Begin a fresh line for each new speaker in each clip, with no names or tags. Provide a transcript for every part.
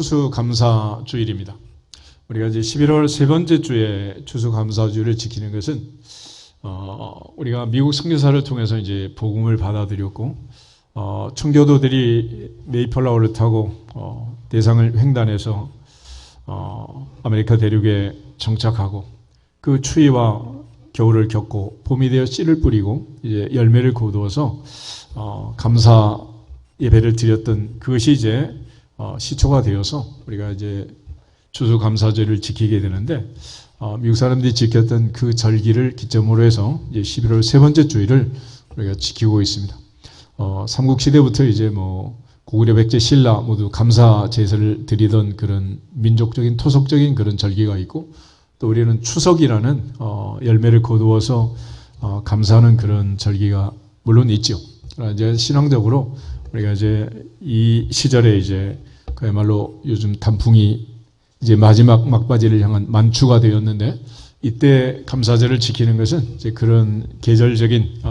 추수감사주일입니다. 우리가 이제 11월 세 번째 주에 추수감사주일을 지키는 것은 우리가 미국 선교사를 통해서 이제 복음을 받아들였고 청교도들이 메이플라워를 타고 대상을 횡단해서 아메리카 대륙에 정착하고 그 추위와 겨울을 겪고 봄이 되어 씨를 뿌리고 이제 열매를 거두어서 감사 예배를 드렸던 그것이 이제 시초가 되어서 우리가 이제 추수감사절을 지키게 되는데 미국 사람들이 지켰던 그 절기를 기점으로 해서 이제 11월 세 번째 주일을 우리가 지키고 있습니다. 삼국 시대부터 이제 고구려, 백제, 신라 모두 감사 제사를 드리던 그런 민족적인 토속적인 그런 절기가 있고 또 우리는 추석이라는 열매를 거두어서 감사하는 그런 절기가 물론 있죠. 이제 신앙적으로 우리가 이제 이 시절에 이제 그야말로 요즘 단풍이 이제 마지막 막바지를 향한 만추가 되었는데 이때 감사절을 지키는 것은 이제 그런 계절적인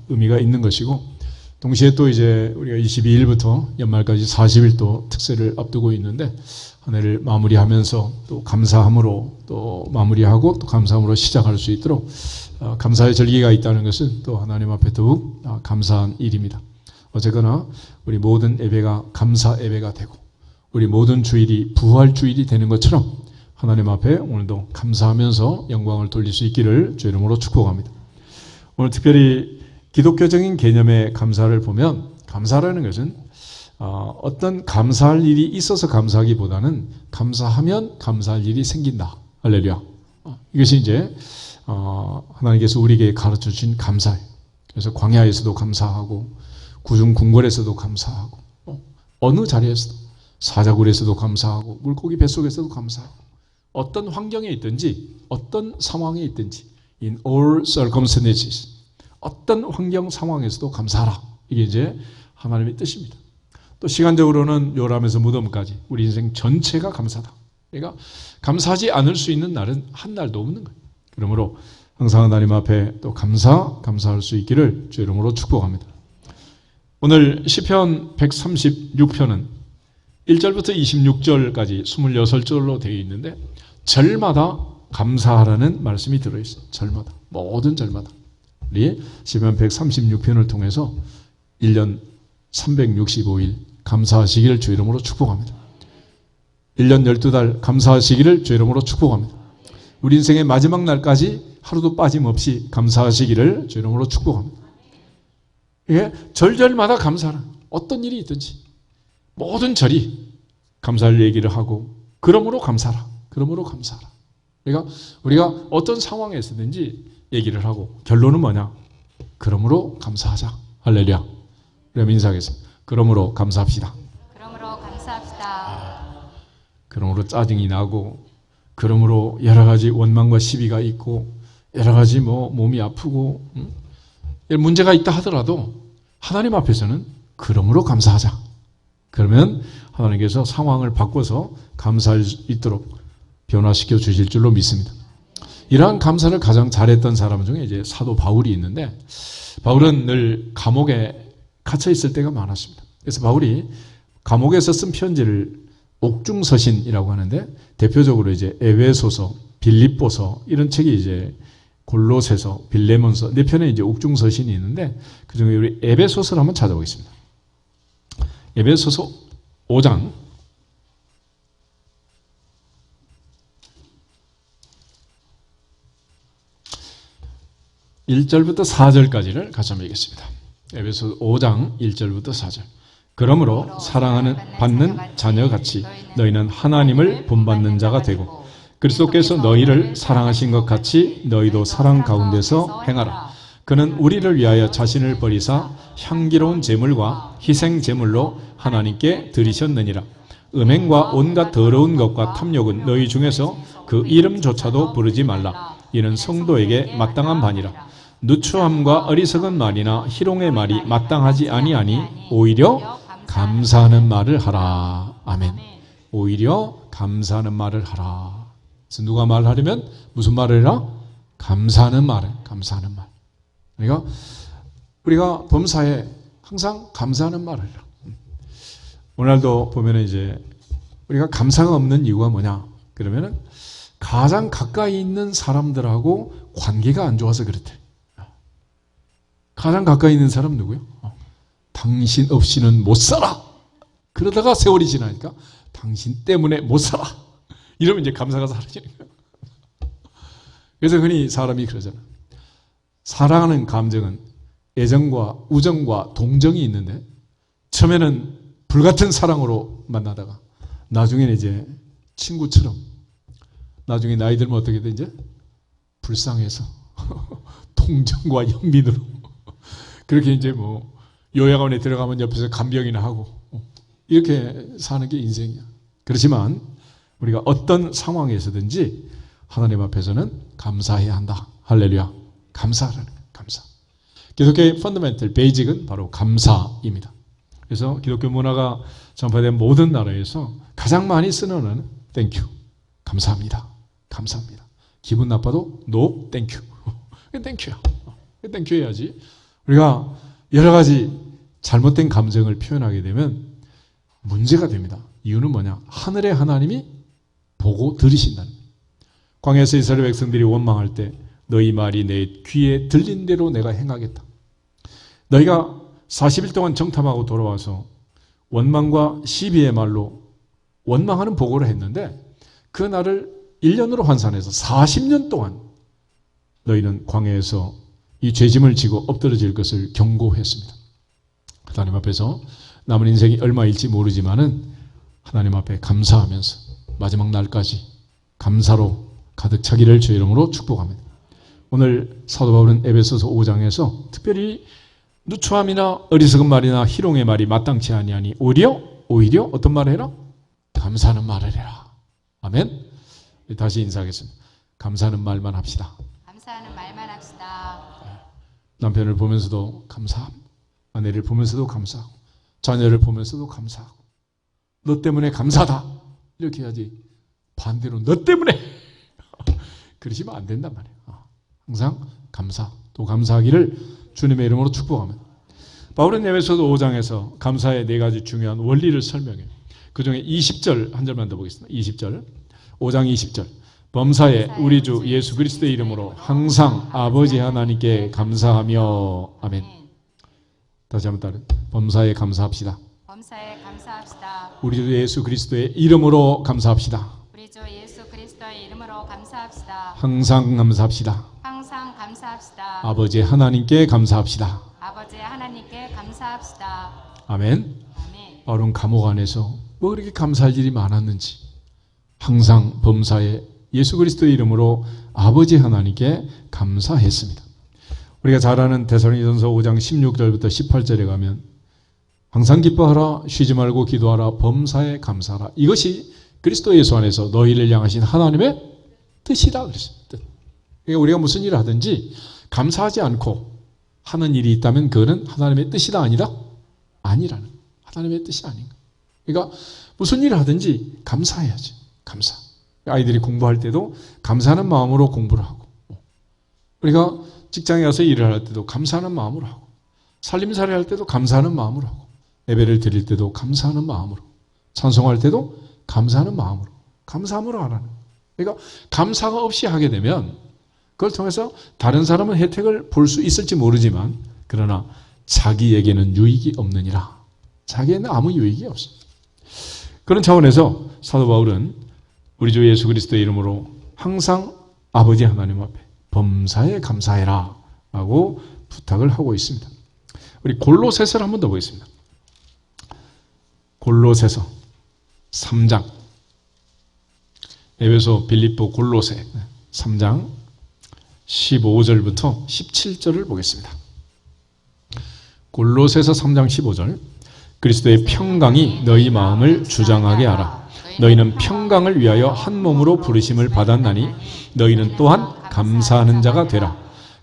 의미가 있는 것이고 동시에 또 이제 우리가 22일부터 연말까지 40일 또 특세를 앞두고 있는데 한 해를 마무리하면서 또 감사함으로 또 마무리하고 또 감사함으로 시작할 수 있도록 감사의 절기가 있다는 것은 또 하나님 앞에 더욱 감사한 일입니다. 어쨌거나 우리 모든 예배가 감사 예배가 되고 우리 모든 주일이 부활 주일이 되는 것처럼 하나님 앞에 오늘도 감사하면서 영광을 돌릴 수 있기를 주 이름으로 축복합니다. 오늘 특별히 기독교적인 개념의 감사를 보면 감사라는 것은 어떤 감사할 일이 있어서 감사하기보다는 감사하면 감사할 일이 생긴다. 할렐루야. 이것이 이제 하나님께서 우리에게 가르쳐 주신 감사예요. 그래서 광야에서도 감사하고 구중궁궐에서도 감사하고 어느 자리에서도 사자굴에서도 감사하고 물고기 뱃속에서도 감사하고 어떤 환경에 있든지 어떤 상황에 있든지 in all circumstances 어떤 환경 상황에서도 감사하라. 이게 이제 하나님의 뜻입니다. 또 시간적으로는 요람에서 무덤까지 우리 인생 전체가 감사다. 그러니까 감사하지 않을 수 있는 날은 한 날도 없는 거예요. 그러므로 항상 하나님 앞에 또 감사할 수 있기를 주 이름으로 축복합니다. 오늘 시편 136편은 1절부터 26절까지 26절로 되어 있는데 절마다 감사하라는 말씀이 들어있어요. 절마다. 모든 절마다. 우리 시편 136편을 통해서 1년 365일 감사하시기를 주 이름으로 축복합니다. 1년 12달 감사하시기를 주 이름으로 축복합니다. 우리 인생의 마지막 날까지 하루도 빠짐없이 감사하시기를 주 이름으로 축복합니다. 이게 절절마다 감사하라. 어떤 일이 있든지 모든 절이 감사할 얘기를 하고 그러므로 감사하라. 그러므로 감사하라. 그러니까 우리가 어떤 상황에 있든지 얘기를 하고 결론은 뭐냐? 그러므로 감사하자. 할렐루야. 그럼 인사하겠습니다. 그러므로 감사합시다.
그러므로 감사합시다.
그러므로 짜증이 나고 그러므로 여러 가지 원망과 시비가 있고 여러 가지 몸이 아프고 문제가 있다 하더라도 하나님 앞에서는 그러므로 감사하자. 그러면 하나님께서 상황을 바꿔서 감사할 수 있도록 변화시켜 주실 줄로 믿습니다. 이러한 감사를 가장 잘했던 사람 중에 이제 사도 바울이 있는데 바울은 늘 감옥에 갇혀 있을 때가 많았습니다. 그래서 바울이 감옥에서 쓴 편지를 옥중서신이라고 하는데 대표적으로 이제 에베소서, 빌립보서 이런 책이 이제 골로새서, 빌레몬서 네 편의 이제 옥중서신이 있는데 그중에 우리 에베소서를 한번 찾아보겠습니다. 에베소서 5장 1절부터 4절까지를 같이 한번 읽겠습니다. 에베소 5장 1절부터 4절. 그러므로 사랑하는 받는 자녀같이 너희는 하나님을 본받는 자가 되고 그리스도께서 너희를 사랑하신 것 같이 너희도 사랑 가운데서 행하라. 그는 우리를 위하여 자신을 버리사 향기로운 제물과 희생 제물로 하나님께 드리셨느니라. 음행과 온갖 더러운 것과 탐욕은 너희 중에서 그 이름조차도 부르지 말라. 이는 성도에게 마땅한 바니라. 누추함과 어리석은 말이나 희롱의 말이 마땅하지 아니하니 오히려 감사하는 말을 하라. 아멘. 오히려 감사하는 말을 하라. 그래서 누가 말하려면 무슨 말을 해라? 감사하는 말을. 감사하는 말. 그러니까 우리가 범사에 항상 감사하는 말을 해라. 오늘도 보면 이제 우리가 감사가 없는 이유가 뭐냐? 그러면은 가장 가까이 있는 사람들하고 관계가 안 좋아서 그렇대. 가장 가까이 있는 사람 누구요? 당신 없이는 못 살아. 그러다가 세월이 지나니까 당신 때문에 못 살아. 이러면 이제 감사가 사라지는 거예요. 그래서 흔히 사람이 그러잖아요. 사랑하는 감정은 애정과 우정과 동정이 있는데 처음에는 불같은 사랑으로 만나다가 나중에는 이제 친구처럼, 나중에 나이 들면 어떻게 돼? 이제 불쌍해서 동정과 연민으로 그렇게 이제 뭐 요양원에 들어가면 옆에서 간병이나 하고 이렇게 사는 게 인생이야. 그렇지만 우리가 어떤 상황에서든지 하나님 앞에서는 감사해야 한다. 할렐루야. 감사하라는 거예요. 감사. 기독교의 펀더멘털 베이직은 바로 감사입니다. 그래서 기독교 문화가 전파된 모든 나라에서 가장 많이 쓰는 언어는 땡큐. 감사합니다. 감사합니다. 기분 나빠도 no 땡큐. 땡큐야. 땡큐 해야지. 우리가 여러 가지 잘못된 감정을 표현하게 되면 문제가 됩니다. 이유는 뭐냐? 하늘의 하나님이 보고 들으신다는 거예요. 광야에서 이스라엘 백성들이 원망할 때 너희 말이 내 귀에 들린 대로 내가 행하겠다. 너희가 40일 동안 정탐하고 돌아와서 원망과 시비의 말로 원망하는 보고를 했는데 그 날을 1년으로 환산해서 40년 동안 너희는 광야에서 이 죄짐을 지고 엎드러질 것을 경고했습니다. 하나님 앞에서 남은 인생이 얼마일지 모르지만은 하나님 앞에 감사하면서 마지막 날까지 감사로 가득 차기를 주의 이름으로 축복합니다. 오늘 사도 바울은 에베소서 5장에서 특별히 누추함이나 어리석은 말이나 희롱의 말이 마땅치 아니하니 오히려 어떤 말을 해라? 감사하는 말을 해라. 아멘. 다시 인사하겠습니다. 감사하는 말만 합시다.
감사하는 말만 합시다.
남편을 보면서도 감사함, 아내를 보면서도 감사하고 자녀를 보면서도 감사하고 너 때문에 감사하다 이렇게 해야지. 반대로 너 때문에 그러시면 안 된단 말이에요. 항상 감사, 또 감사하기를 주님의 이름으로 축복합니다. 바울은 에베소서 5장에서 감사의 네 가지 중요한 원리를 설명해요. 그 중에 20절 한 절만 더 보겠습니다. 20절, 5장 20절. 범사에 우리 주 예수 그리스도의 이름으로 항상 아버지 하나님께 감사하며. 아멘. 다시 한번 따라. 범사에 감사합시다.
범사에 감사합시다.
우리 주 예수 그리스도의 이름으로 감사합시다.
우리 주 예수 그리스도의 이름으로 감사합시다.
항상 감사합시다.
항상 감사합시다.
아버지 하나님께 감사합시다.
아버지 하나님께 감사합시다.
아멘.
아멘.
바울은 감옥 안에서 뭐 그렇게 감사할 일이 많았는지 항상 범사에 예수 그리스도의 이름으로 아버지 하나님께 감사했습니다. 우리가 잘 아는 데살로니가전서 5장 16절부터 18절에 가면 항상 기뻐하라, 쉬지 말고 기도하라, 범사에 감사하라. 이것이 그리스도 예수 안에서 너희를 향하신 하나님의 뜻이다 그랬습니다. 그러니까 우리가 무슨 일을 하든지 감사하지 않고 하는 일이 있다면 그거는 하나님의 뜻이다 아니다? 아니라는 하나님의 뜻이 아닌가. 그러니까 무슨 일을 하든지 감사해야지. 감사. 아이들이 공부할 때도 감사하는 마음으로 공부를 하고, 우리가 직장에 가서 일을 할 때도 감사하는 마음으로 하고, 살림살이 할 때도 감사하는 마음으로 하고, 예배를 드릴 때도 감사하는 마음으로, 찬송할 때도 감사하는 마음으로 하라는. 그러니까 감사가 없이 하게 되면 그걸 통해서 다른 사람은 혜택을 볼 수 있을지 모르지만 그러나 자기에게는 유익이 없느니라. 자기에는 아무 유익이 없어. 그런 차원에서 사도 바울은 우리 주 예수 그리스도의 이름으로 항상 아버지 하나님 앞에 범사에 감사해라 라고 부탁을 하고 있습니다. 우리 골로새서를 한 번 더 보겠습니다. 골로새서 3장, 에베소, 빌립보, 골로새 3장 15절부터 17절을 보겠습니다. 골로새서 3장 15절. 그리스도의 평강이 너희 마음을 주장하게 하라. 너희는 평강을 위하여 한 몸으로 부르심을 받았나니 너희는 또한 감사하는 자가 되라.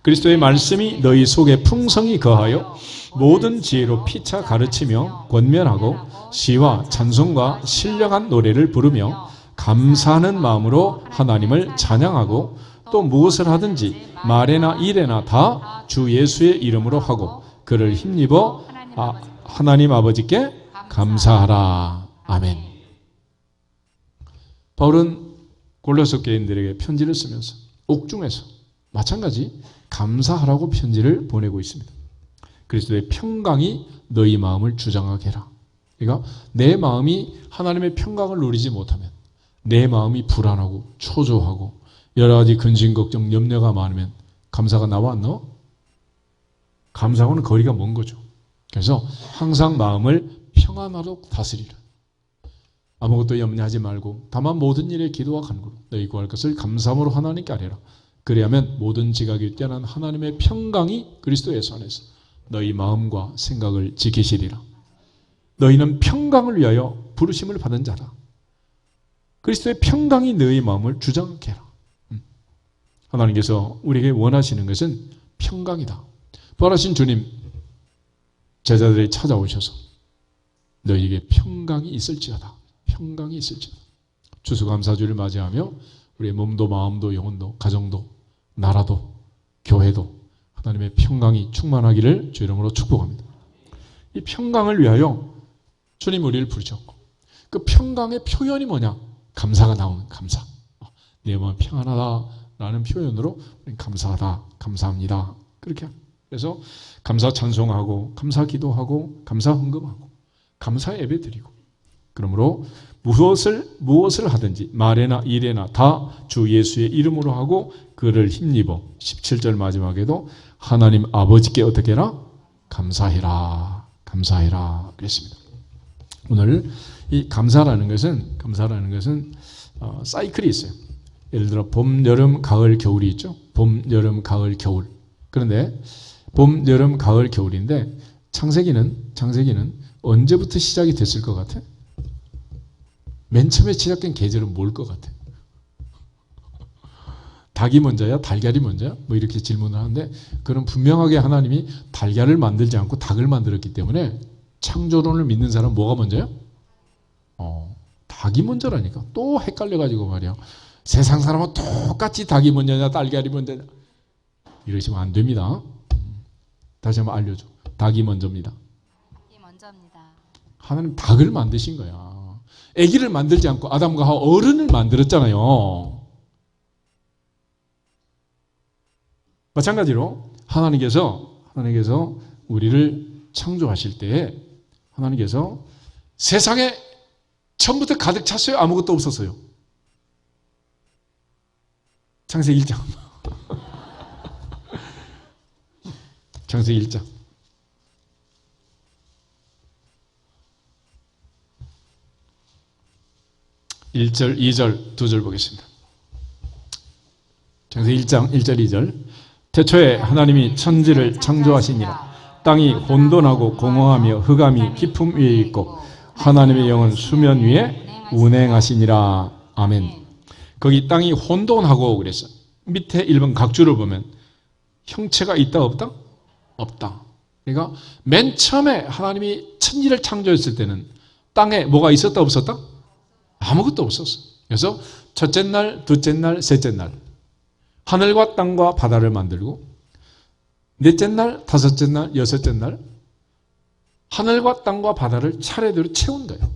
그리스도의 말씀이 너희 속에 풍성히 거하여 모든 지혜로 피차 가르치며 권면하고 시와 찬송과 신령한 노래를 부르며 감사하는 마음으로 하나님을 찬양하고 또 무엇을 하든지 말에나 일에나 다 주 예수의 이름으로 하고 그를 힘입어 하나님 아버지께 감사하라. 아멘. 바울은 골로새 교인들에게 편지를 쓰면서 옥중에서 마찬가지 감사하라고 편지를 보내고 있습니다. 그리스도의 평강이 너희 마음을 주장하게 해라. 그러니까 내 마음이 하나님의 평강을 누리지 못하면, 내 마음이 불안하고 초조하고 여러 가지 근심, 걱정, 염려가 많으면 감사가 나와 안 나와? 감사하고는 거리가 먼 거죠. 그래서 항상 마음을 평안하도록 다스리라. 아무것도 염려하지 말고 다만 모든 일에 기도와 간구로 너희 구할 것을 감사함으로 하나님께 아뢰라. 그리하면 모든 지각이 뛰어난 하나님의 평강이 그리스도 예수 안에서 너희 마음과 생각을 지키시리라. 너희는 평강을 위하여 부르심을 받은 자라. 그리스도의 평강이 너희 마음을 주장하게 해라. 하나님께서 우리에게 원하시는 것은 평강이다. 부활하신 주님, 제자들이 찾아오셔서 너희에게 평강이 있을지어다. 평강이 있을지어다. 추수감사주를 맞이하며 우리의 몸도 마음도 영혼도 가정도 나라도 교회도 하나님의 평강이 충만하기를 주 이름으로 축복합니다. 이 평강을 위하여 주님 우리를 부르셨고, 그 평강의 표현이 뭐냐? 감사가 나오는 감사. 내 마음 평안하다라는 표현으로 감사하다, 감사합니다. 그렇게 그래서 감사 찬송하고 감사 기도하고 감사 헌금하고 감사 예배 드리고, 그러므로 무엇을 하든지 말에나 일에나 다 주 예수의 이름으로 하고 그를 힘입어 17절 마지막에도 하나님 아버지께 어떻게 해라? 감사해라. 감사해라. 그랬습니다. 오늘 이 감사라는 것은 사이클이 있어요. 예를 들어 봄, 여름, 가을, 겨울이 있죠. 봄, 여름, 가을, 겨울. 그런데 봄, 여름, 가을, 겨울인데 창세기는 언제부터 시작이 됐을 것 같아? 맨 처음에 시작된 계절은 뭘 것 같아? 닭이 먼저야? 달걀이 먼저야? 뭐 이렇게 질문을 하는데, 그는 분명하게 하나님이 달걀을 만들지 않고 닭을 만들었기 때문에 창조론을 믿는 사람은 뭐가 먼저야? 닭이 먼저라니까. 또 헷갈려가지고 말이야. 세상 사람은 똑같이 닭이 먼저냐 달걀이 먼저냐 이러시면 안 됩니다. 다시 한번 알려줘. 닭이 먼저입니다.
이 먼저입니다.
하나님 닭을 만드신 거야. 아기를 만들지 않고 아담과 하와 어른을 만들었잖아요. 마찬가지로 하나님께서 우리를 창조하실 때에 하나님께서 세상에 처음부터 가득 찼어요? 아무것도 없었어요? 창세기 1장. 창세기 1장. 1절, 2절, 2절 보겠습니다. 창세기 1장 1절, 2절. 태초에 하나님이 천지를 창조하시니라. 땅이 혼돈하고 공허하며 흑암이 깊음 위에 있고 하나님의 영은 수면 위에 운행하시니라. 아멘. 거기 땅이 혼돈하고 그랬어. 밑에 1번 각주를 보면 형체가 있다 없다? 없다. 그러니까 맨 처음에 하나님이 천지를 창조했을 때는 땅에 뭐가 있었다 없었다? 아무것도 없었어. 그래서 첫째 날, 둘째 날, 셋째 날 하늘과 땅과 바다를 만들고, 넷째 날, 다섯째 날, 여섯째 날 하늘과 땅과 바다를 차례대로 채운 거예요.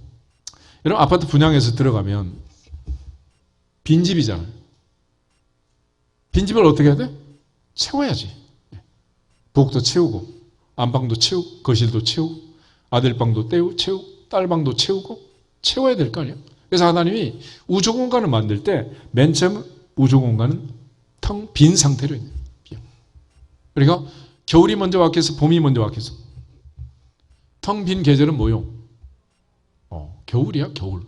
여러분 아파트 분양해서 들어가면 빈집이잖아요. 빈집을 어떻게 해야 돼? 채워야지. 부엌도 채우고 안방도 채우고 거실도 채우고 아들방도 채우고 딸방도 채우고 채워야 될 거 아니에요. 그래서 하나님이 우주공간을 만들 때 맨 처음 우주공간은 텅 빈 상태로 있는 거예요. 그러니까 겨울이 먼저 왔겠어? 봄이 먼저 왔겠어? 텅 빈 계절은 뭐요? 겨울이야, 겨울.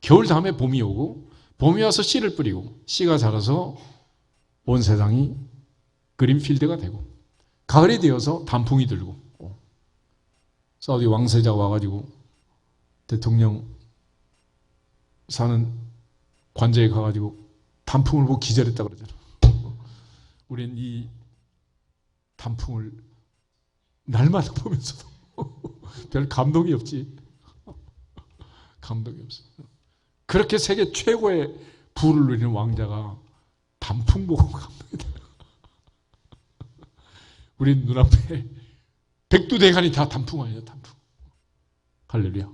겨울 다음에 봄이 오고, 봄이 와서 씨를 뿌리고, 씨가 자라서 온 세상이 그린필드가 되고, 가을이 되어서 단풍이 들고, 사우디 왕세자가 와가지고 대통령 사는 관저에 가가지고 단풍을 보고 기절했다 그러잖아. 우린 이 단풍을 날마다 보면서도 별 감동이 없지. 감동이 없어. 그렇게 세계 최고의 부를 누리는 왕자가 단풍 보고 감동이 돼. 우리 눈앞에 백두대간이 다 단풍 아니야, 단풍. 할렐루야.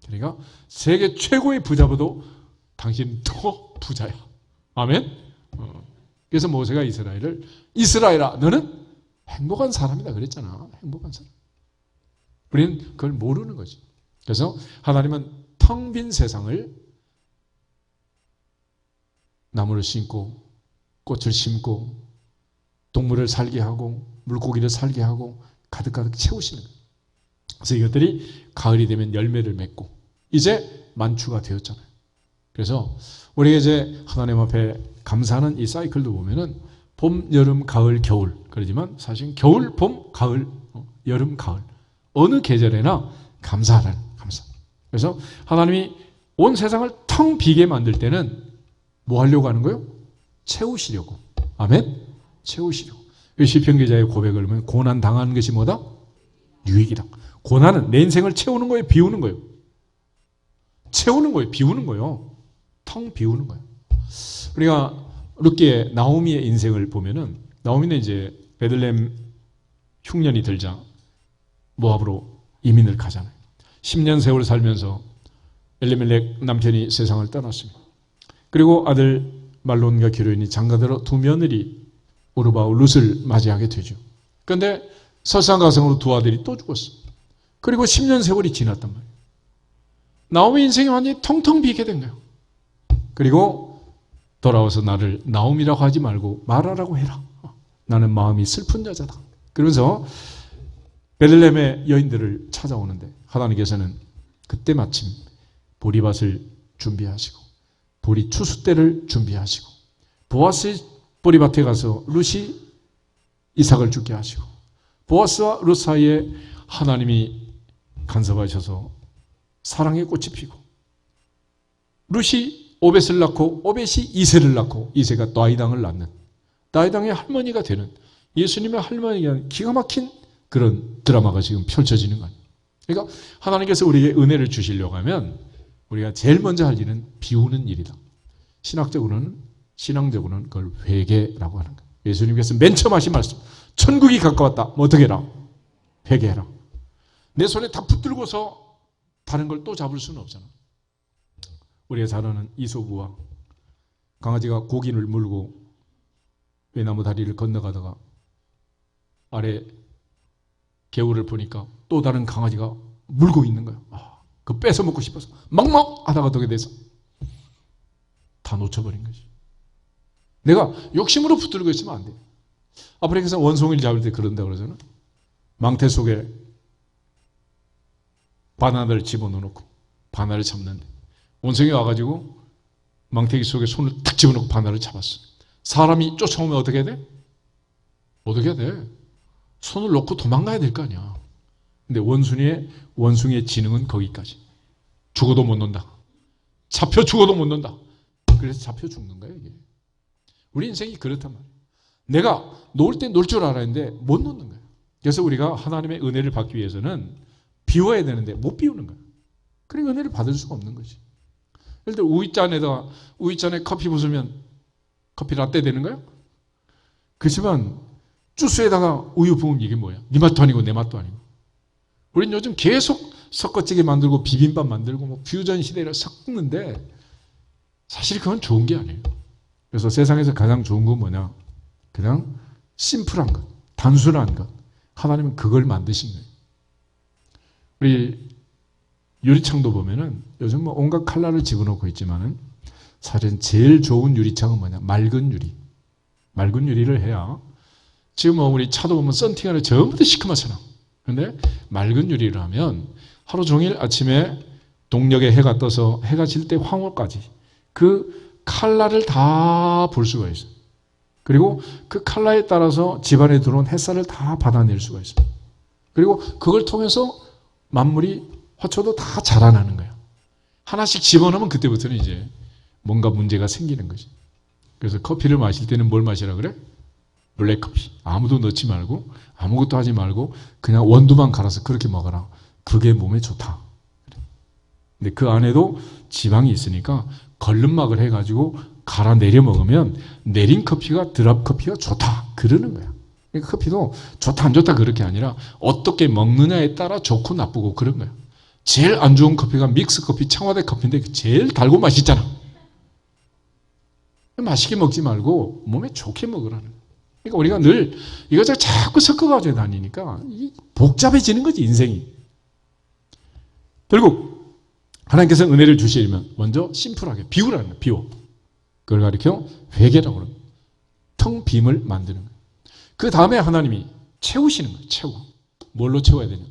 그러니까 세계 최고의 부자보다 당신 더 부자야. 아멘? 그래서 모세가 이스라엘아 너는 행복한 사람이다 그랬잖아. 행복한 사람. 우리는 그걸 모르는 거지. 그래서 하나님은 텅 빈 세상을 나무를 심고 꽃을 심고 동물을 살게 하고 물고기를 살게 하고 가득가득 채우시는 거예요. 그래서 이것들이 가을이 되면 열매를 맺고 이제 만추가 되었잖아요. 그래서 우리가 이제 하나님 앞에 감사하는 이 사이클도 보면은 봄, 여름, 가을, 겨울 그러지만 사실 겨울, 봄, 가을, 여름, 가을 어느 계절에나 감사하라는 감사. 그래서 하나님이 온 세상을 텅 비게 만들 때는 뭐 하려고 하는 거예요? 채우시려고. 아멘? 채우시려고. 시편 기자의 고백을 보면 고난 당하는 것이 뭐다? 유익이다. 고난은 내 인생을 채우는 거예요? 비우는 거예요? 채우는 거예요? 비우는 거예요? 텅 비우는 거예요. 우리가 룻기의 나오미의 인생을 보면은 나오미는 이제 베들레헴 흉년이 들자 모압으로 이민을 가잖아요. 10년 세월 살면서 엘리멜렉 남편이 세상을 떠났습니다. 그리고 아들 말론과 기르인이 장가들어 두 며느리 오르바와 룻을 맞이하게 되죠. 그런데 설상가성으로 두 아들이 또 죽었어. 그리고 10년 세월이 지났단 말이에요. 나오미 인생이 완전히 텅텅 비게 된 거예요. 그리고 돌아와서 나를 나오미라고 하지 말고 마라라고 해라. 나는 마음이 슬픈 여자다. 그러면서 베들레헴의 여인들을 찾아오는데 하나님께서는 그때 마침 보리밭을 준비하시고 보리 추수 때를 준비하시고 보아스의 보리밭에 가서 룻이 이삭을 죽게 하시고 보아스와 룻 사이에 하나님이 간섭하셔서 사랑의 꽃이 피고 룻이 오벳을 낳고 오벳이 이세를 낳고 이세가 다이당을 낳는 다이당의 할머니가 되는 예수님의 할머니가 되는 기가 막힌 그런 드라마가 지금 펼쳐지는 거예요. 그러니까 하나님께서 우리에게 은혜를 주시려고 하면 우리가 제일 먼저 할 일은 비우는 일이다. 신앙적으로는 그걸 회개라고 하는 거예요. 예수님께서 맨 처음 하신 말씀 천국이 가까웠다. 뭐 어떻게 해라? 회개해라. 내 손에 다 붙들고서 다른 걸 또 잡을 수는 없잖아. 우리가 잘 아는 이소부와 강아지가 고기를 물고 외나무 다리를 건너가다가 아래 개울을 보니까 또 다른 강아지가 물고 있는 거야. 그거 뺏어 먹고 싶어서 막막 하다가 어떻게 돼서 다 놓쳐버린 거지. 내가 욕심으로 붙들고 있으면 안 돼. 아프리카에서 원숭이를 잡을 때 그런다 그러잖아. 망태 속에 바나나를 집어넣고 바나나를 잡는데 원숭이가 와가지고 망태기 속에 손을 탁 집어넣고 바나나를 잡았어. 사람이 쫓아오면 어떻게 해야 돼? 어떻게 해야 돼? 손을 놓고 도망가야 될 거 아니야. 근데 원숭이의 지능은 거기까지. 죽어도 못 논다. 잡혀 죽어도 못 논다. 그래서 잡혀 죽는 거야 이게. 우리 인생이 그렇단 말이야. 내가 놓을 때 놓을 줄 알았는데 못 놓는 거야. 그래서 우리가 하나님의 은혜를 받기 위해서는 비워야 되는데 못 비우는 거야. 그러니까 은혜를 받을 수가 없는 거지. 예를 들어 우유잔에 커피 부으면 커피 라떼 되는 거야? 그렇지만 주스에다가 우유 부으면 이게 뭐야? 네 맛도 아니고 내 맛도 아니고. 우리는 요즘 계속 섞어찌개 만들고 비빔밥 만들고 뭐 퓨전 시대를 섞는데 사실 그건 좋은 게 아니에요. 그래서 세상에서 가장 좋은 건 뭐냐? 그냥 심플한 것, 단순한 것. 하나님은 그걸 만드신 거예요. 우리 유리창도 보면은 요즘 뭐 온갖 칼라를 집어넣고 있지만은 사실은 제일 좋은 유리창은 뭐냐? 맑은 유리. 맑은 유리를 해야 지금 뭐 우리 차도 보면 썬팅하는 전부 다 시커멓잖아. 근데 맑은 유리를 하면 하루 종일 아침에 동력에 해가 떠서 해가 질 때 황홀까지 그 칼라를 다 볼 수가 있어요. 그리고 그 칼라에 따라서 집안에 들어온 햇살을 다 받아낼 수가 있어요. 그리고 그걸 통해서 만물이 화초도 다 자라나는 거야. 하나씩 집어넣으면 그때부터는 이제 뭔가 문제가 생기는 거지. 그래서 커피를 마실 때는 뭘 마시라 그래? 블랙커피. 아무도 넣지 말고 아무것도 하지 말고 그냥 원두만 갈아서 그렇게 먹어라. 그게 몸에 좋다. 근데 그 안에도 지방이 있으니까 걸름막을 해가지고 갈아 내려 먹으면 내린 커피가 드랍 커피가 좋다. 그러는 거야. 그러니까 커피도 좋다 안 좋다 그렇게 아니라 어떻게 먹느냐에 따라 좋고 나쁘고 그런 거야. 제일 안 좋은 커피가 믹스 커피, 청와대 커피인데 제일 달고 맛있잖아. 맛있게 먹지 말고 몸에 좋게 먹으라는 거예요. 그러니까 우리가 늘 이것저것 자꾸 섞어가지고 다니니까 복잡해지는 거지, 인생이. 결국 하나님께서 은혜를 주시려면 먼저 심플하게 비우라는 거예요. 비워. 그걸 가리켜 회개라고 그러는 거예요. 텅 빔을 만드는 거예요. 그 다음에 하나님이 채우시는 거예요. 채워. 뭘로 채워야 되냐?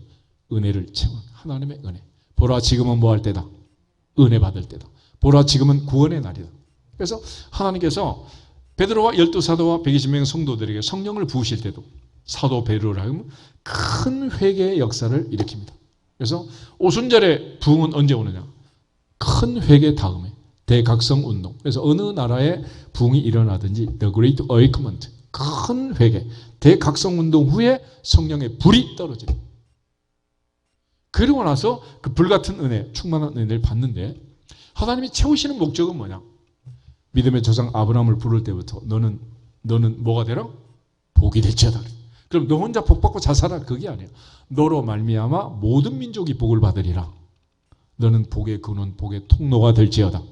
은혜를 채워. 하나님의 은혜. 보라, 지금은 뭐 할 때다? 은혜 받을 때다. 보라, 지금은 구원의 날이다. 그래서 하나님께서 베드로와 12사도와 120명 성도들에게 성령을 부으실 때도 사도 베드로라 하면 큰 회개의 역사를 일으킵니다. 그래서 오순절에 부흥은 언제 오느냐? 큰 회개 다음에 대각성 운동. 그래서 어느 나라에 부흥이 일어나든지 The Great Awakenement, 큰 회개, 대각성 운동 후에 성령의 불이 떨어집니다. 그리고 나서 그 불같은 은혜, 충만한 은혜를 받는데 하나님이 채우시는 목적은 뭐냐? 믿음의 조상 아브라함을 부를 때부터 너는 뭐가 되라? 복이 될지어다. 그럼 너 혼자 복 받고 잘 살아? 그게 아니야. 너로 말미암아 모든 민족이 복을 받으리라. 너는 복의 근원, 복의 통로가 될지어다.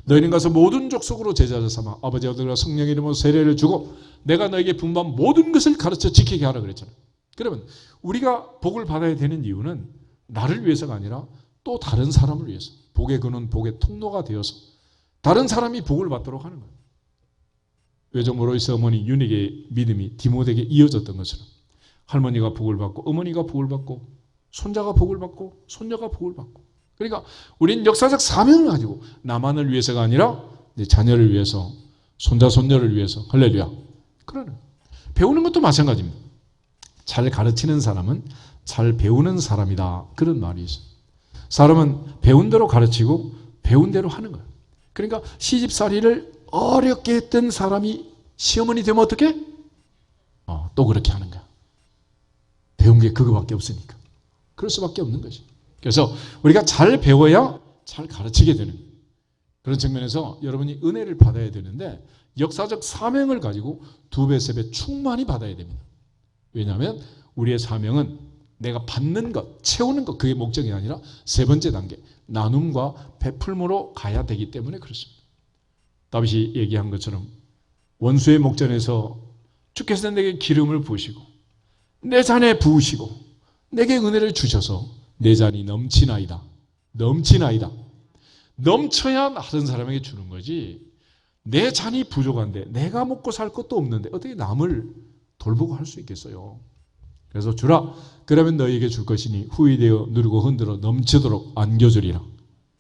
너희는 가서 모든 족속으로 제자를 삼아 아버지 아들과 성령의 이름으로 세례를 주고 내가 너에게 분부한 모든 것을 가르쳐 지키게 하라 그랬잖아. 그러면 우리가 복을 받아야 되는 이유는 나를 위해서가 아니라 또 다른 사람을 위해서, 복의 근원, 복의 통로가 되어서 다른 사람이 복을 받도록 하는 거예요. 외조모 로이스 어머니 유닉의 믿음이 디모데에게 이어졌던 것처럼 할머니가 복을 받고 어머니가 복을 받고 손자가 복을 받고 손녀가 복을 받고, 그러니까 우리는 역사적 사명을 가지고 나만을 위해서가 아니라 내 자녀를 위해서, 손자 손녀를 위해서, 할렐루야. 그러는 배우는 것도 마찬가지입니다. 잘 가르치는 사람은 잘 배우는 사람이다, 그런 말이 있어요. 사람은 배운 대로 가르치고 배운 대로 하는 거예요. 그러니까 시집살이를 어렵게 했던 사람이 시어머니 되면 어떻게? 또 그렇게 하는 거야. 배운 게 그거밖에 없으니까. 그럴 수밖에 없는 거지. 그래서 우리가 잘 배워야 잘 가르치게 되는 거예요. 그런 측면에서 여러분이 은혜를 받아야 되는데 역사적 사명을 가지고 2배, 3배 충만히 받아야 됩니다. 왜냐하면 우리의 사명은 내가 받는 것, 채우는 것, 그게 목적이 아니라 세 번째 단계, 나눔과 베풀므로 가야 되기 때문에 그렇습니다. 다윗이 얘기한 것처럼 원수의 목전에서 주께서 내게 기름을 부으시고 내 잔에 부으시고 내게 은혜를 주셔서 내 잔이 넘치나이다. 넘치나이다. 넘쳐야 다른 사람에게 주는 거지. 내 잔이 부족한데 내가 먹고 살 것도 없는데 어떻게 남을 돌보고 할 수 있겠어요? 그래서 주라, 그러면 너희에게 줄 것이니 후이되어 누르고 흔들어 넘치도록 안겨주리라.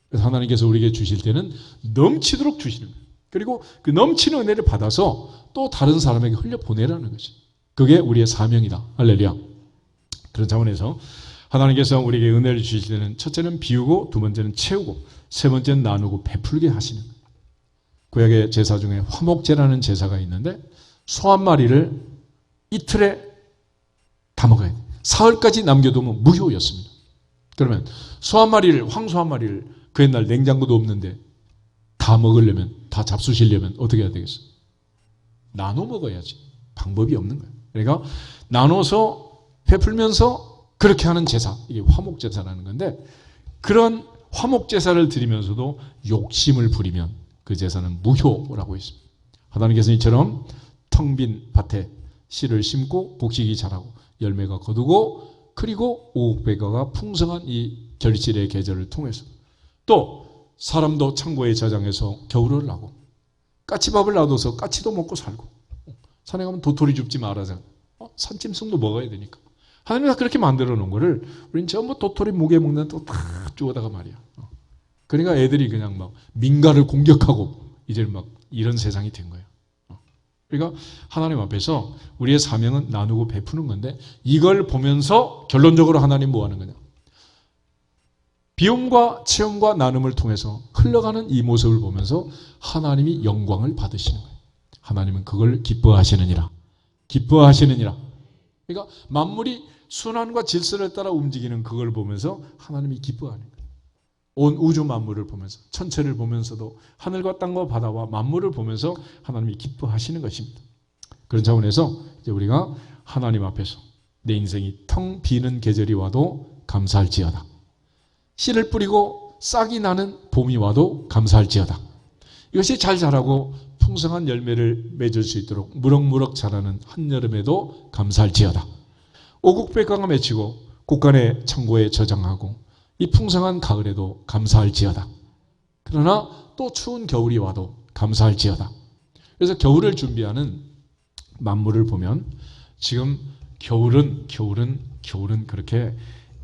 그래서 하나님께서 우리에게 주실 때는 넘치도록 주시는 거예요. 그리고 그 넘치는 은혜를 받아서 또 다른 사람에게 흘려보내라는 거지. 그게 우리의 사명이다. 할렐루야. 그런 차원에서 하나님께서 우리에게 은혜를 주실 때는 첫째는 비우고, 두 번째는 채우고, 세 번째는 나누고 베풀게 하시는 거예요. 구약의 제사 중에 화목제라는 제사가 있는데 소 한 마리를 이틀에 다 먹어야 돼. 사흘까지 남겨두면 무효였습니다. 그러면 소 한 마리를, 황소 한 마리를 그 옛날 냉장고도 없는데 다 먹으려면, 다 잡수시려면 어떻게 해야 되겠어? 나눠 먹어야지. 방법이 없는 거예요. 그러니까 나눠서 베풀면서 그렇게 하는 제사, 이게 화목제사라는 건데, 그런 화목제사를 드리면서도 욕심을 부리면 그 제사는 무효라고 했습니다. 하나님께서 이처럼 텅 빈 밭에 씨를 심고 곡식이 자라고 열매가 거두고 그리고 오곡배가가 풍성한 이 결실의 계절을 통해서 또 사람도 창고에 저장해서 겨울을 나고 까치밥을 놔둬서 까치도 먹고 살고, 산에 가면 도토리 줍지 말아서 산짐승도 먹어야 되니까 하나님이 다 그렇게 만들어 놓은 거를 우리는 전부 도토리 무게 먹는 또 다 주워다가 말이야. 그러니까 애들이 그냥 막 민가를 공격하고 이제 막 이런 세상이 된 거예요. 그러니까 하나님 앞에서 우리의 사명은 나누고 베푸는 건데, 이걸 보면서 결론적으로 하나님 뭐 하는 거냐? 비움과 체험과 나눔을 통해서 흘러가는 이 모습을 보면서 하나님이 영광을 받으시는 거예요. 하나님은 그걸 기뻐하시느니라. 기뻐하시느니라. 그러니까 만물이 순환과 질서를 따라 움직이는 그걸 보면서 하나님이 기뻐하는 거예요. 온 우주 만물을 보면서, 천체를 보면서도 하늘과 땅과 바다와 만물을 보면서 하나님이 기뻐하시는 것입니다. 그런 차원에서 이제 우리가 하나님 앞에서 내 인생이 텅 비는 계절이 와도 감사할지어다. 씨를 뿌리고 싹이 나는 봄이 와도 감사할지어다. 이것이 잘 자라고 풍성한 열매를 맺을 수 있도록 무럭무럭 자라는 한여름에도 감사할지어다. 오국백과가 맺히고 곳간의 창고에 저장하고 이 풍성한 가을에도 감사할지어다. 그러나 또 추운 겨울이 와도 감사할지어다. 그래서 겨울을 준비하는 만물을 보면 지금 겨울은 그렇게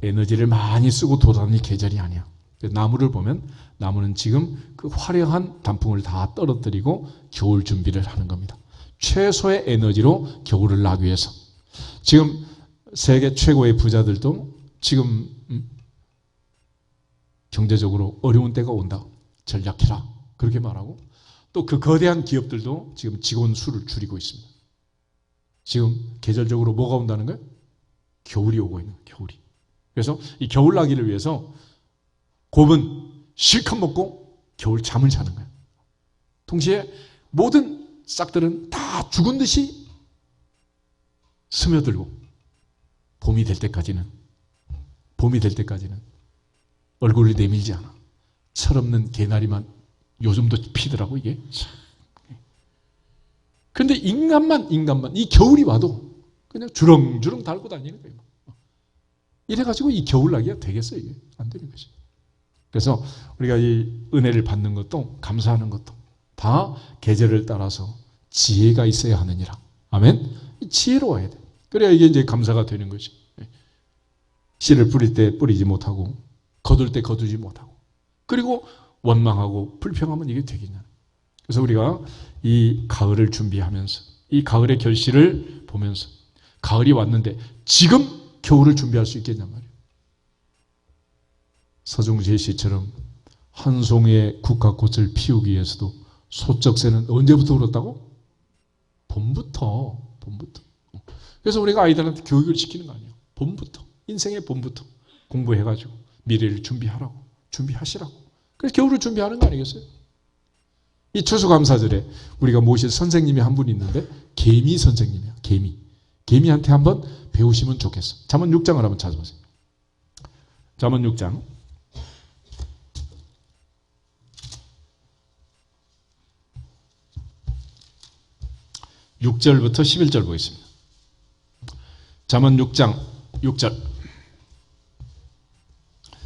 에너지를 많이 쓰고 돌아다니는 계절이 아니야. 나무를 보면 나무는 지금 그 화려한 단풍을 다 떨어뜨리고 겨울 준비를 하는 겁니다. 최소의 에너지로 겨울을 나기 위해서. 지금 세계 최고의 부자들도 지금 경제적으로 어려운 때가 온다. 전략해라. 그렇게 말하고 또 그 거대한 기업들도 지금 직원 수를 줄이고 있습니다. 지금 계절적으로 뭐가 온다는 거예요? 겨울이 오고 있는 거예요. 겨울이. 그래서 이 겨울 나기를 위해서 곰은 실컷 먹고 겨울 잠을 자는 거예요. 동시에 모든 싹들은 다 죽은 듯이 스며들고 봄이 될 때까지는 얼굴을 내밀지 않아. 철없는 개나리만 요즘도 피더라고 이게. 그런데 인간만 이 겨울이 와도 그냥 주렁주렁 달고 다니는 거예요. 이래가지고 이 겨울나기가 되겠어요? 이게 안 되는 거지. 그래서 우리가 이 은혜를 받는 것도 감사하는 것도 다 계절을 따라서 지혜가 있어야 하느니라. 아멘. 지혜로워야 돼. 그래야 이게 이제 감사가 되는 거지. 씨를 뿌릴 때 뿌리지 못하고 거둘 때 거두지 못하고 그리고 원망하고 불평하면 이게 되겠냐. 그래서 우리가 이 가을을 준비하면서 이 가을의 결실을 보면서 가을이 왔는데 지금 겨울을 준비할 수 있겠냔 말이에요. 서중재 씨처럼 한 송이의 국화꽃을 피우기 위해서도 소쩍새는 언제부터 울었다고? 봄부터. 그래서 우리가 아이들한테 교육을 시키는 거 아니에요. 봄부터. 인생의 봄부터 공부해가지고 미래를 준비하시라고. 그래서 겨울을 준비하는 거 아니겠어요? 이 추수감사절에 우리가 모실 선생님이 한 분 있는데 개미 선생님이야. 개미한테 한번 배우시면 좋겠어. 잠언 6장을 한번 찾아보세요. 잠언 6장 6절부터 11절 보겠습니다. 잠언 6장 6절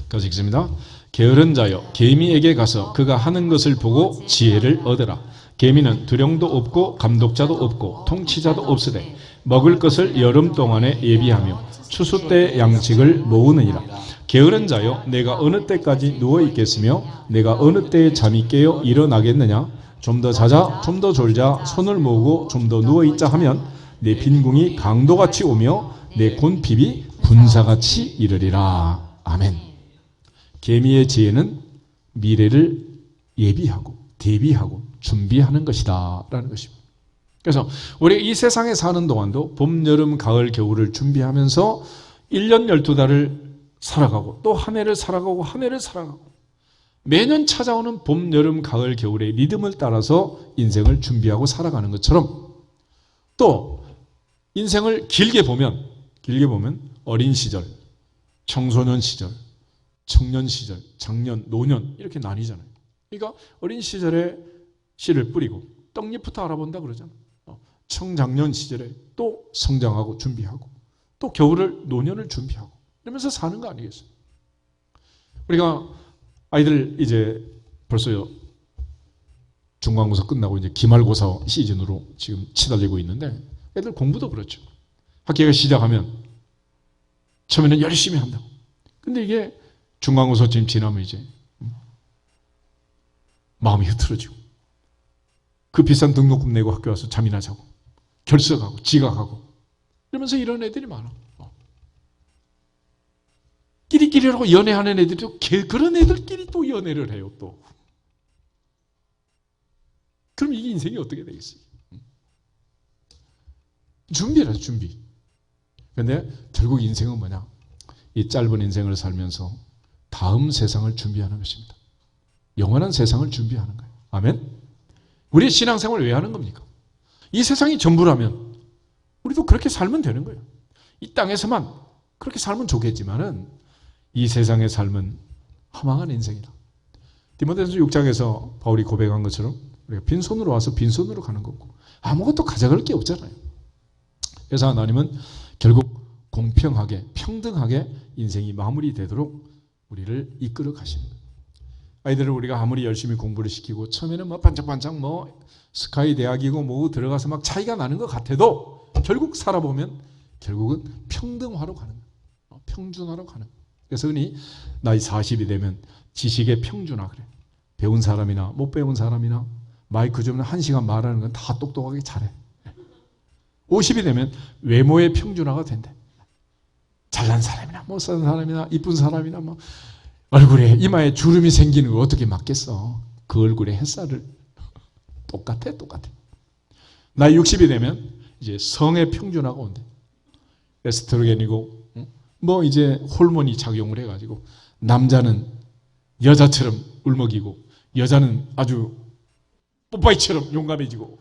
가서 읽습니다. 게으른 자여 개미에게 가서 그가 하는 것을 보고 지혜를 얻으라. 개미는 두령도 없고 감독자도 없고 통치자도 없으되 먹을 것을 여름 동안에 예비하며 추수 때 양식을 모으느니라. 게으른 자여 내가 어느 때까지 누워 있겠으며 내가 어느 때에 잠이 깨어 일어나겠느냐. 좀 더 자자 좀 더 졸자 손을 모으고 좀 더 누워 있자 하면 내 빈궁이 강도같이 오며 내 곤핍이 분사같이 이르리라. 아멘. 개미의 지혜는 미래를 예비하고 대비하고 준비하는 것이다 라는 것입니다. 그래서 우리 이 세상에 사는 동안도 봄, 여름, 가을, 겨울을 준비하면서 1년 12달을 살아가고 또 한 해를 살아가고 매년 찾아오는 봄, 여름, 가을, 겨울의 리듬을 따라서 인생을 준비하고 살아가는 것처럼 또 인생을 길게 보면 어린 시절, 청소년 시절, 청년 시절, 장년, 노년 이렇게 나뉘잖아요. 그러니까 어린 시절에 씨를 뿌리고 떡잎부터 알아본다 그러잖아요. 청장년 시절에 또 성장하고 준비하고 또 겨울을 노년을 준비하고 이러면서 사는 거 아니겠어요? 우리가 아이들 이제 벌써 중간고사 끝나고 이제 기말고사 시즌으로 지금 치달리고 있는데 애들 공부도 그렇죠. 학기가 시작하면 처음에는 열심히 한다고. 근데 이게 중간고사 지금 지나면 이제 마음이 흐트러지고 그 비싼 등록금 내고 학교 와서 잠이나 자고 결석하고 지각하고 이러면서 이런 애들이 많아. 끼리끼리라고 연애하는 애들도 그런 애들끼리 또 연애를 해요. 또 그럼 이게 인생이 어떻게 되겠어요? 준비라 준비. 그런데 결국 인생은 뭐냐? 이 짧은 인생을 살면서 다음 세상을 준비하는 것입니다. 영원한 세상을 준비하는 거예요. 아멘? 우리의 신앙생활을 왜 하는 겁니까? 이 세상이 전부라면 우리도 그렇게 살면 되는 거예요. 이 땅에서만 그렇게 살면 좋겠지만은 이 세상의 삶은 허망한 인생이다. 디모데전서 6장에서 바울이 고백한 것처럼 우리가 빈손으로 와서 빈손으로 가는 거고 아무것도 가져갈 게 없잖아요. 그래서 하나님은 결국 공평하게 평등하게 인생이 마무리되도록 우리를 이끌어 가시는 거예요. 아이들을 우리가 아무리 열심히 공부를 시키고 처음에는 뭐 반짝반짝 뭐 스카이 대학이고 뭐 들어가서 막 차이가 나는 것 같아도 결국 살아보면 결국은 평등화로 가는 거예요. 평준화로 가는 거예요. 그래서 흔히 나이 40이 되면 지식의 평준화 그래. 배운 사람이나 못 배운 사람이나 마이크 주면 1시간 말하는 건 다 똑똑하게 잘해. 50이 되면 외모의 평준화가 된대. 잘난 사람이나 못 사는 사람이나 이쁜 사람이나 뭐 얼굴에 이마에 주름이 생기는 걸 어떻게 막겠어. 그 얼굴에 햇살을 똑같아. 나이 60이 되면 이제 성의 평준화가 온대. 에스트로겐이고 뭐 이제 호르몬이 작용을 해가지고 남자는 여자처럼 울먹이고 여자는 아주 뽀빠이처럼 용감해지고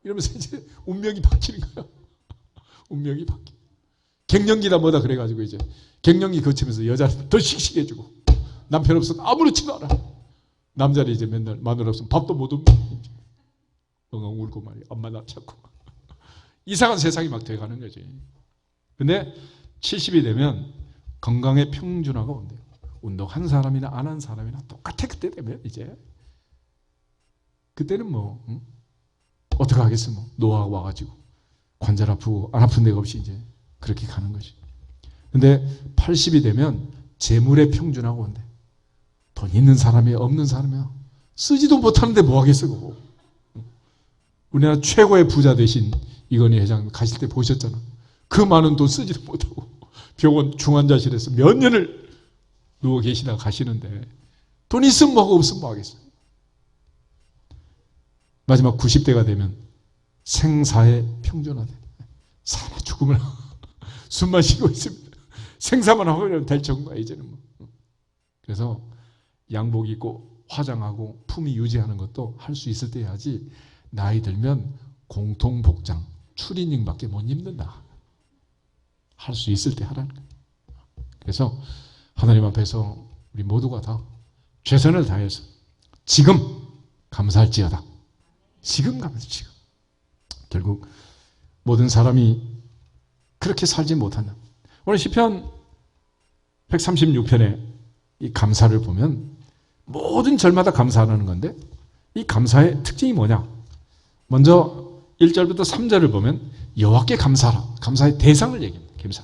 이러면서 이제 운명이 바뀌는 거야. 운명이 바뀌어. 갱년기다 뭐다 그래가지고 이제 갱년기 거치면서 여자는 더 씩씩해지고 남편 없으면 아무렇지도 않아. 남자는 이제 맨날 마누라 없으면 밥도 못 먹고 엉엉 울고 말이야. 엄마 나 찾고 이상한 세상이 막 돼가는 거지. 근데 70이 되면 건강의 평준화가 온대요. 운동한 사람이나 안 한 사람이나 똑같아. 그때 되면 이제 그때는 뭐 어떻게 하겠어. 뭐 노화가 와가지고 관절 아프고 안 아픈 데가 없이 이제 그렇게 가는 거지. 근데 80이 되면 재물의 평준화가 온대. 돈 있는 사람이 없는 사람이야. 쓰지도 못하는데 뭐 하겠어 그거. 우리나라 최고의 부자 되신 이건희 회장님 가실 때 보셨잖아. 그 많은 돈 쓰지도 못하고 병원 중환자실에서 몇 년을 누워 계시다가 가시는데 돈 있으면 뭐하고 없으면 뭐 하겠어요. 마지막 90대가 되면 생사의 평준화돼. 사나 죽으면 숨만 쉬고 있습니다. 생사만 하면 될 정도야 이제는 뭐. 그래서 양복 입고 화장하고 품위 유지하는 것도 할 수 있을 때 해야지 나이 들면 공통복장 추리닝밖에 못 입는다. 할 수 있을 때 하라는 거예요. 그래서 하나님 앞에서 우리 모두가 다 최선을 다해서 지금 감사할지어다. 지금 감사할지어다. 지금. 결국 모든 사람이 그렇게 살지 못한다. 오늘 시편 136편에 이 감사를 보면 모든 절마다 감사하는 건데 이 감사의 특징이 뭐냐? 먼저 1절부터 3절을 보면 여호와께 감사하라. 감사의 대상을 얘기합니다. 감사.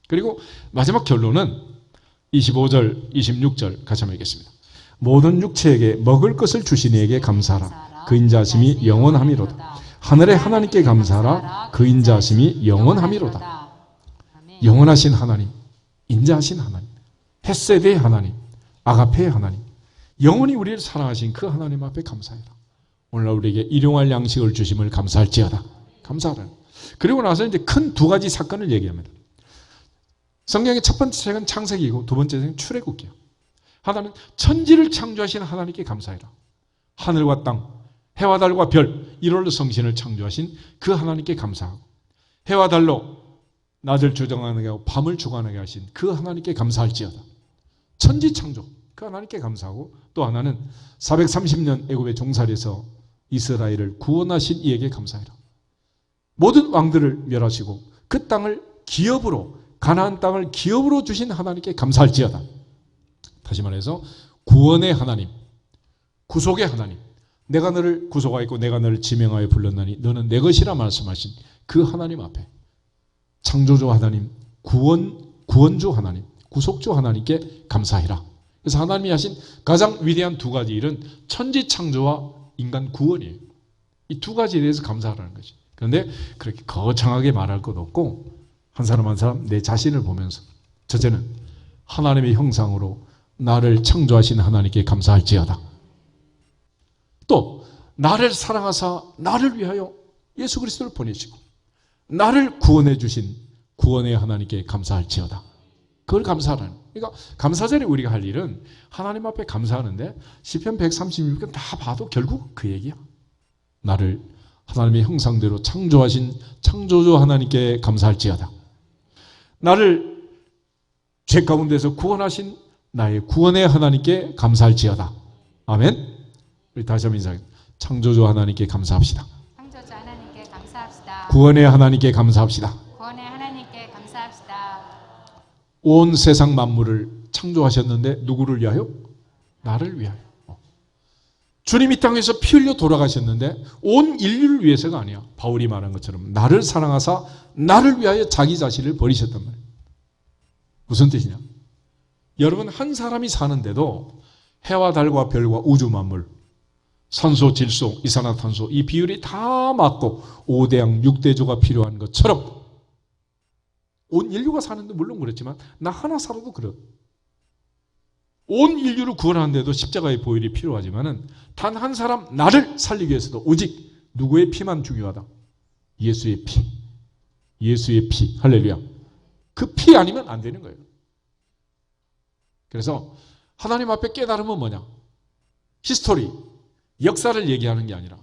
그리고 마지막 결론은 25절, 26절 같이 한번 읽겠습니다. 모든 육체에게 먹을 것을 주신 이에게 감사하라. 그 인자심이 영원함이로다. 하늘의 하나님께 감사하라. 그 인자심이 영원함이로다. 영원하신 하나님, 인자하신 하나님, 헷세대의 하나님, 아가페의 하나님, 영원히 우리를 사랑하신 그 하나님 앞에 감사해라. 오늘날 우리에게 일용할 양식을 주심을 감사할지어다. 감사하라. 그리고 나서 이제 큰 두 가지 사건을 얘기합니다. 성경의 첫 번째 책은 창세기이고 두 번째 책은 출애굽기예요. 하나는 천지를 창조하신 하나님께 감사해라. 하늘과 땅, 해와 달과 별, 일월로 성신을 창조하신 그 하나님께 감사하고 해와 달로 낮을 주장하게 하고 밤을 주관하게 하신 그 하나님께 감사할지어다. 천지 창조, 그 하나님께 감사하고 또 하나는 430년 애굽의 종살이에서 이스라엘을 구원하신 이에게 감사해라. 모든 왕들을 멸하시고 그 땅을 기업으로 가나안 땅을 기업으로 주신 하나님께 감사할지어다. 다시 말해서 구원의 하나님, 구속의 하나님, 내가 너를 구속하였고 내가 너를 지명하여 불렀나니 너는 내 것이라 말씀하신 그 하나님 앞에 창조주 하나님, 구원주 하나님, 구속주 하나님께 감사해라. 그래서 하나님이 하신 가장 위대한 두 가지 일은 천지 창조와 인간 구원이에요. 이 두 가지에 대해서 감사하라는 거지. 그런데 그렇게 거창하게 말할 것 없고 한 사람 한 사람 내 자신을 보면서 첫째는 하나님의 형상으로 나를 창조하신 하나님께 감사할지어다. 또 나를 사랑하사 나를 위하여 예수 그리스도를 보내시고 나를 구원해 주신 구원의 하나님께 감사할지어다. 그걸 감사하라는. 그러니까 감사절에 우리가 할 일은 하나님 앞에 감사하는데 시편 136편 다 봐도 결국 그 얘기야. 나를 하나님의 형상대로 창조하신 창조주 하나님께 감사할지어다. 나를 죄 가운데서 구원하신 나의 구원의 하나님께 감사할지어다. 아멘. 우리 다시 한번 인사하겠습니다. 창조주 하나님께 감사합시다.
창조주 하나님께 감사합시다.
구원의 하나님께 감사합시다.
구원의 하나님께 감사합시다.
온 세상 만물을 창조하셨는데 누구를 위하여? 나를 위하여. 주님 이 땅에서 피 흘려 돌아가셨는데 온 인류를 위해서가 아니야. 바울이 말한 것처럼 나를 사랑하사 나를 위하여 자기 자신을 버리셨단 말이에요. 무슨 뜻이냐? 여러분, 한 사람이 사는데도 해와 달과 별과 우주 만물, 산소, 질소, 이산화탄소 이 비율이 다 맞고 5대양 6대조가 필요한 것처럼 온 인류가 사는데 물론 그렇지만 나 하나 살아도 그래. 온 인류를 구원하는데도 십자가의 보혈이 필요하지만은 단 한 사람 나를 살리기 위해서도 오직 누구의 피만 중요하다. 예수의 피. 예수의 피. 할렐루야. 그 피 아니면 안 되는 거예요. 그래서 하나님 앞에 깨달음은 뭐냐? 히스토리. 역사를 얘기하는 게 아니라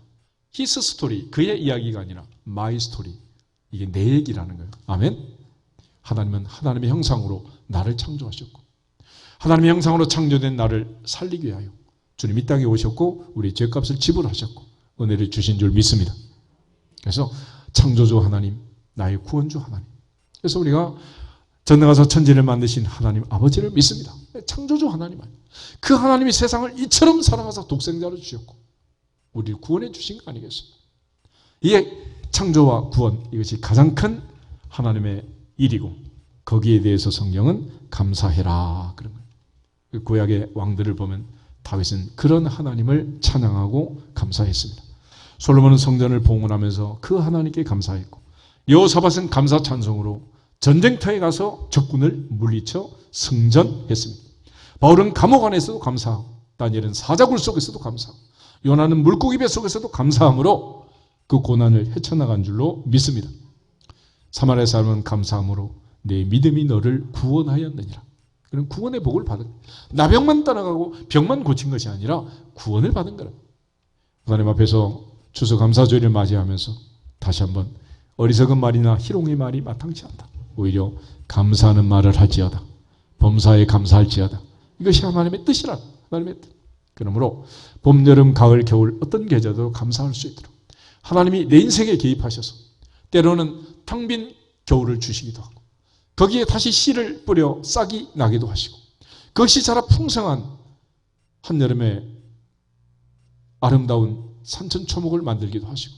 히스 스토리. 그의 이야기가 아니라 마이 스토리. 이게 내 얘기라는 거예요. 아멘. 하나님은 하나님의 형상으로 나를 창조하셨고 하나님의 형상으로 창조된 나를 살리기 위하여 주님 이 땅에 오셨고 우리 죄값을 지불하셨고 은혜를 주신 줄 믿습니다. 그래서 창조주 하나님, 나의 구원주 하나님. 그래서 우리가 전능하사 천지를 만드신 하나님 아버지를 믿습니다. 창조주 하나님 아니에요. 그 하나님이 세상을 이처럼 사랑하사 독생자로 주셨고 우리를 구원해 주신 거 아니겠습니까? 이게 창조와 구원, 이것이 가장 큰 하나님의 일이고 거기에 대해서 성경은 감사해라 그런 거예요. 구약의 왕들을 보면 다윗은 그런 하나님을 찬양하고 감사했습니다. 솔로몬은 성전을 봉헌하면서 그 하나님께 감사했고 여호사밧은 감사 찬송으로 전쟁터에 가서 적군을 물리쳐 승전했습니다. 바울은 감옥 안에서도 감사하고 다니엘은 사자굴 속에서도 감사하고 요나는 물고기 배 속에서도 감사함으로 그 고난을 헤쳐나간 줄로 믿습니다. 사마리아 사람은 감사함으로 내 믿음이 너를 구원하였느니라. 그런 구원의 복을 받은 거예요. 나병만 떠나가고 병만 고친 것이 아니라 구원을 받은 거라. 하나님 앞에서 추수감사주일을 맞이하면서 다시 한번 어리석은 말이나 희롱의 말이 마땅치 않다. 오히려 감사하는 말을 할지어다. 범사에 감사할지어다. 이것이 하나님의 뜻이라. 하나님의 뜻. 그러므로 봄, 여름, 가을, 겨울 어떤 계절도 감사할 수 있도록 하나님이 내 인생에 개입하셔서 때로는 텅 빈 겨울을 주시기도 하고 거기에 다시 씨를 뿌려 싹이 나기도 하시고 그것이 자라 풍성한 한여름에 아름다운 산천초목을 만들기도 하시고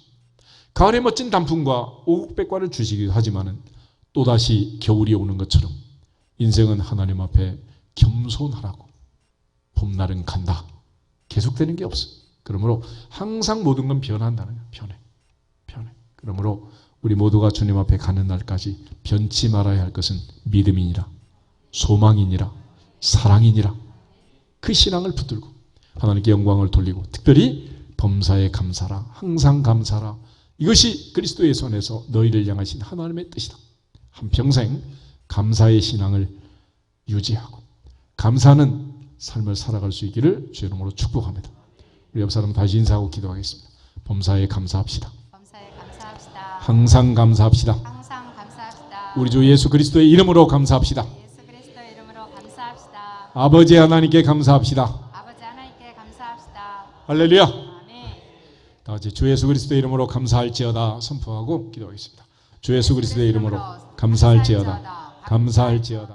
가을에 멋진 단풍과 오곡백과를 주시기도 하지만은 또다시 겨울이 오는 것처럼 인생은 하나님 앞에 겸손하라고 봄날은 간다. 계속되는 게 없어. 그러므로 항상 모든 건 변한다는 거야. 변해. 그러므로 우리 모두가 주님 앞에 가는 날까지 변치 말아야 할 것은 믿음이니라 소망이니라 사랑이니라 그 신앙을 붙들고 하나님께 영광을 돌리고 특별히 범사에 감사라 항상 감사라 이것이 그리스도의 손에서 너희를 향하신 하나님의 뜻이다. 한평생 감사의 신앙을 유지하고 감사하는 삶을 살아갈 수 있기를 주의 이름으로 축복합니다. 우리 옆 사람 다시 인사하고 기도하겠습니다. 범사에 감사합시다.
범사에 감사합시다.
항상 감사합시다.
항상 감사합시다.
우리 주 예수 그리스도의 이름으로 감사합시다.
예수 그리스도의 이름으로 감사합시다.
아버지 하나님께 감사합시다.
아버지 하나님께 감사합시다.
할렐루야.
아멘.
다 같이 주 예수 그리스도의 이름으로 감사할지어다 선포하고 기도하겠습니다. 주 예수 그리스도의 이름으로 감사할지어다. 감사할지어다.